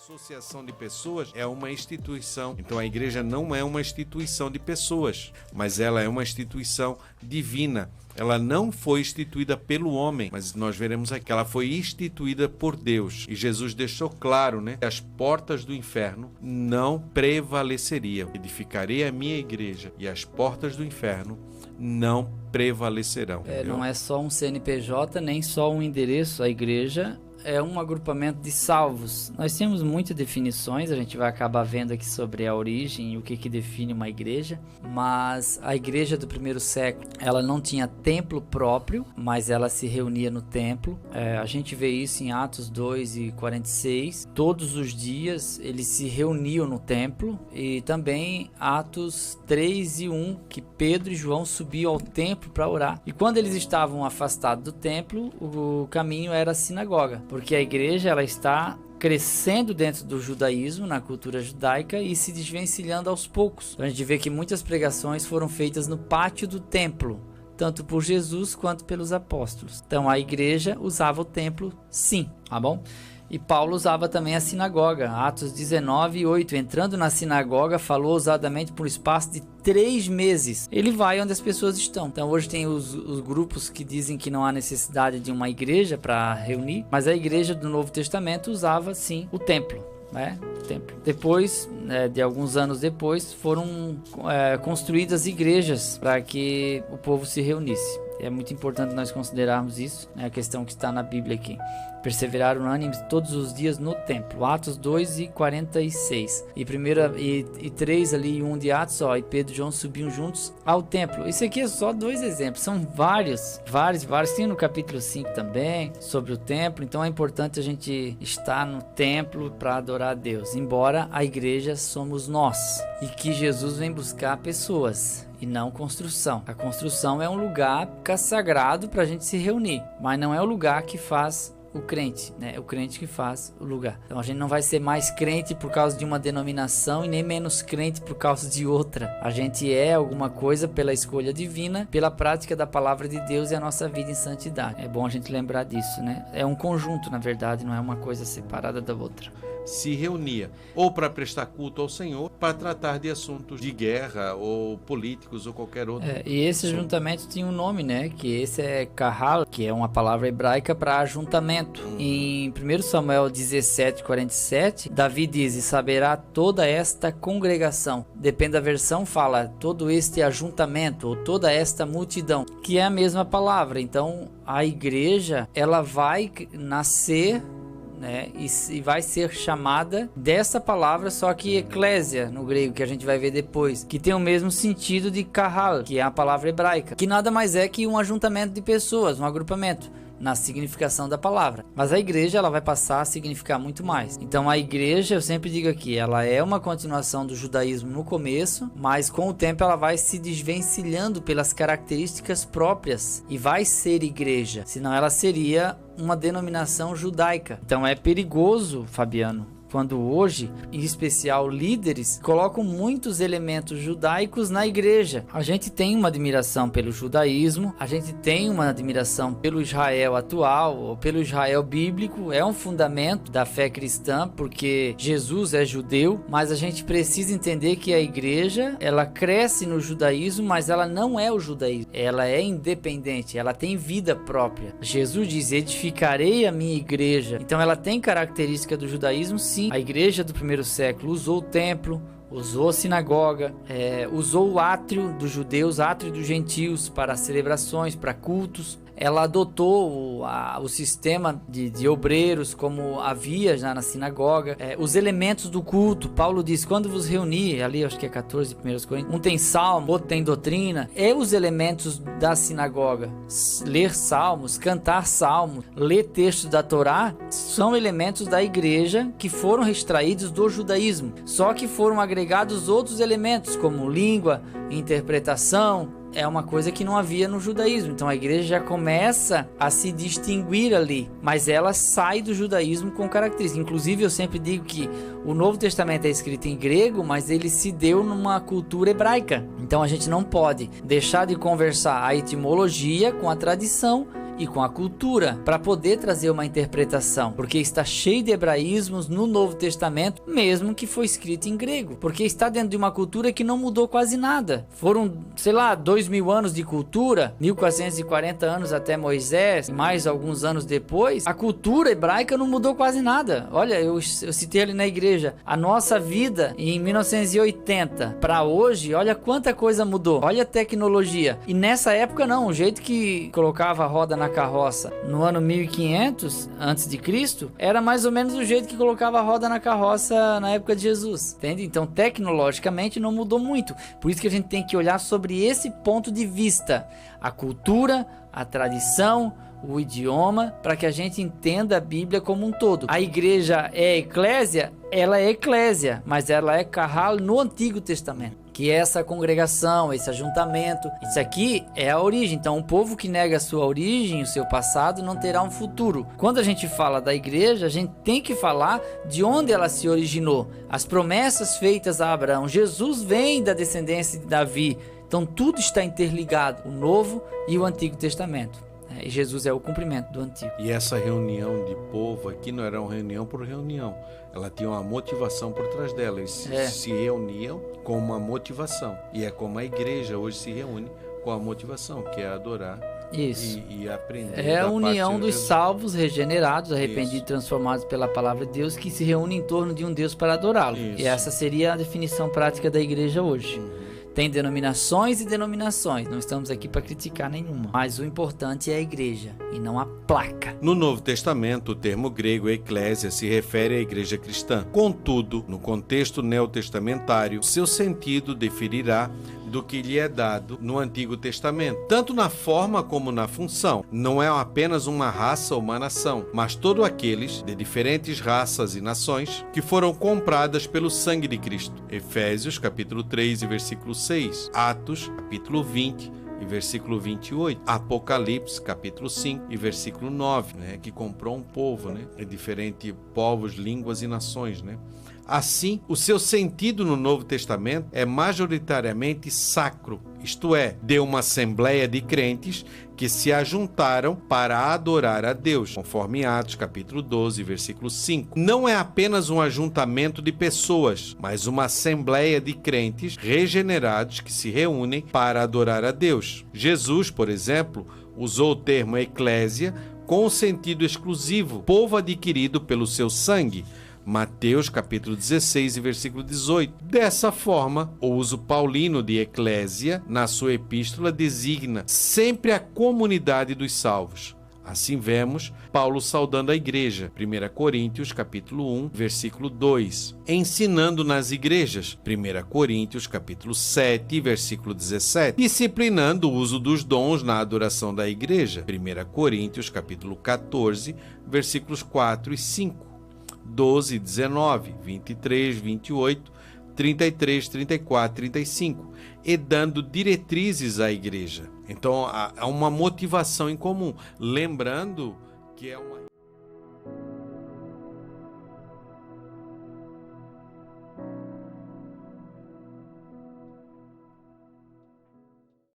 Associação de pessoas é uma instituição. Então a igreja não é uma instituição de pessoas, mas ela é uma instituição divina. Ela não foi instituída pelo homem, mas nós veremos aqui que ela foi instituída por Deus. E Jesus deixou claro, que as portas do inferno não prevaleceriam. Edificarei a minha igreja e as portas do inferno não prevalecerão. Não é só um CNPJ, nem só um endereço. A igreja é um agrupamento de salvos. Nós temos muitas definições, a gente vai acabar vendo aqui sobre a origem e o que define uma igreja, mas a igreja do primeiro século, ela não tinha templo próprio, mas ela se reunia no templo. A gente vê isso em Atos 2:46. Todos os dias eles se reuniam no templo, e também Atos 3:1, que Pedro e João subiam ao templo para orar. E quando eles estavam afastados do templo, o caminho era a sinagoga, porque a igreja ela está crescendo dentro do judaísmo, na cultura judaica, e se desvencilhando aos poucos. A gente vê que muitas pregações foram feitas no pátio do templo, tanto por Jesus quanto pelos apóstolos. Então a igreja usava o templo, sim, tá bom? E Paulo usava também a sinagoga. Atos 19:8, entrando na sinagoga, falou ousadamente por espaço de 3 meses. Ele vai onde as pessoas estão. Então hoje tem os grupos que dizem que não há necessidade de uma igreja para reunir, mas a igreja do Novo Testamento usava sim o templo. Depois, de alguns anos depois, foram construídas igrejas para que o povo se reunisse. É muito importante nós considerarmos isso, a questão que está na Bíblia aqui. Perseverar unânimes todos os dias no templo. Atos 2:46. E 3 ali, 1 de Atos, e Pedro e João subiam juntos ao templo. Isso aqui é só 2 exemplos, são vários. Tem no capítulo 5 também, sobre o templo. Então é importante a gente estar no templo para adorar a Deus. Embora a igreja somos nós, e que Jesus vem buscar pessoas e não construção. A construção é um lugar sagrado para a gente se reunir, mas não é o lugar que faz o crente, o crente que faz o lugar. Então a gente não vai ser mais crente por causa de uma denominação e nem menos crente por causa de outra. A gente é alguma coisa pela escolha divina, pela prática da palavra de Deus e a nossa vida em santidade. É bom a gente lembrar disso, É um conjunto, na verdade, não é uma coisa separada da outra. Se reunia ou para prestar culto ao Senhor, para tratar de assuntos de guerra ou políticos ou qualquer outro. E esse ajuntamento tinha um nome, que esse é kahal, que é uma palavra hebraica para ajuntamento. Em 1 Samuel 17:47, Davi diz: "E saberá toda esta congregação", depende da versão, fala todo este ajuntamento ou toda esta multidão, que é a mesma palavra. Então a igreja ela vai nascer e vai ser chamada dessa palavra, só que eclésia no grego, que a gente vai ver depois, que tem o mesmo sentido de kahal, que é a palavra hebraica, que nada mais é que um ajuntamento de pessoas, um agrupamento, na significação da palavra. Mas a igreja ela vai passar a significar muito mais. Então a igreja, eu sempre digo aqui, ela é uma continuação do judaísmo no começo, mas com o tempo ela vai se desvencilhando pelas características próprias e vai ser igreja, senão ela seria uma denominação judaica. Então é perigoso, Fabiano, quando hoje, em especial líderes, colocam muitos elementos judaicos na igreja. A gente tem uma admiração pelo judaísmo, a gente tem uma admiração pelo Israel atual, ou pelo Israel bíblico, é um fundamento da fé cristã, porque Jesus é judeu, mas a gente precisa entender que a igreja, ela cresce no judaísmo, mas ela não é o judaísmo, ela é independente, ela tem vida própria. Jesus diz: edificarei a minha igreja. Então ela tem característica do judaísmo, sim. A igreja do primeiro século usou o templo, usou a sinagoga, usou o átrio dos judeus, átrio dos gentios para celebrações, para cultos. Ela adotou o sistema de obreiros como havia já na sinagoga, os elementos do culto. Paulo diz: quando vos reunir, ali acho que é 14 1 Coríntios, um tem salmo, outro tem doutrina, os elementos da sinagoga, ler salmos, cantar salmos, ler textos da Torá, são elementos da igreja que foram extraídos do judaísmo, só que foram agregados outros elementos como língua, interpretação. É uma coisa que não havia no judaísmo. Então a igreja já começa a se distinguir ali, mas ela sai do judaísmo com características. Inclusive eu sempre digo que o Novo Testamento é escrito em grego, mas ele se deu numa cultura hebraica. Então a gente não pode deixar de conversar a etimologia com a tradição e com a cultura para poder trazer uma interpretação, porque está cheio de hebraísmos no Novo Testamento, mesmo que foi escrito em grego, porque está dentro de uma cultura que não mudou quase nada. Foram, 2.000 anos de cultura, 1.440 anos até Moisés, mais alguns anos depois, a cultura hebraica não mudou quase nada. Olha, eu citei ali na igreja, a nossa vida em 1980 para hoje, olha quanta coisa mudou, olha a tecnologia. E nessa época não, o jeito que colocava a roda na carroça no ano 1500 antes de Cristo era mais ou menos o jeito que colocava a roda na carroça na época de Jesus, entende? Então tecnologicamente não mudou muito, por isso que a gente tem que olhar sobre esse ponto de vista, a cultura, a tradição, o idioma, para que a gente entenda a Bíblia como um todo. A igreja é eclésia, ela é eclésia, mas ela é Kahal no Antigo Testamento, que é essa congregação, esse ajuntamento. Isso aqui é a origem. Então, um povo que nega a sua origem, o seu passado, não terá um futuro. Quando a gente fala da igreja, a gente tem que falar de onde ela se originou. As promessas feitas a Abraão. Jesus vem da descendência de Davi. Então, tudo está interligado, o Novo e o Antigo Testamento. E Jesus é o cumprimento do Antigo. E essa reunião de povo aqui não era uma reunião por reunião. Ela tinha uma motivação por trás dela. Eles se reuniam com uma motivação. E é como a igreja hoje se reúne com a motivação, que é adorar. Isso. E aprender. É a união dos salvos, regenerados, arrependidos e transformados pela palavra de Deus, que se reúnem em torno de um Deus para adorá-lo. E essa seria a definição prática da igreja hoje. Tem denominações e denominações, não estamos aqui para criticar nenhuma, mas o importante é a igreja e não a placa. No Novo Testamento, o termo grego eclésia se refere à igreja cristã. Contudo, no contexto neotestamentário, seu sentido diferirá do que lhe é dado no Antigo Testamento, tanto na forma como na função. Não é apenas uma raça ou uma nação, mas todos aqueles de diferentes raças e nações que foram compradas pelo sangue de Cristo. Efésios, capítulo 3 e versículo 6. Atos, capítulo 20 e versículo 28. Apocalipse, capítulo 5 e versículo 9, que comprou um povo, de diferentes povos, línguas e nações, Assim, o seu sentido no Novo Testamento é majoritariamente sacro, isto é, de uma assembleia de crentes que se ajuntaram para adorar a Deus, conforme Atos capítulo 12, versículo 5. Não é apenas um ajuntamento de pessoas, mas uma assembleia de crentes regenerados que se reúnem para adorar a Deus. Jesus, por exemplo, usou o termo eclésia com o sentido exclusivo, povo adquirido pelo seu sangue, Mateus capítulo 16 e versículo 18. Dessa forma, o uso paulino de eclésia na sua epístola designa sempre a comunidade dos salvos. Assim vemos Paulo saudando a igreja, 1 Coríntios capítulo 1, versículo 2, ensinando nas igrejas, 1 Coríntios capítulo 7, versículo 17, disciplinando o uso dos dons na adoração da igreja, 1 Coríntios capítulo 14, versículos 4 e 5. 12, 19, 23, 28, 33, 34, 35, e dando diretrizes à igreja. Então, há uma motivação em comum, lembrando que é uma...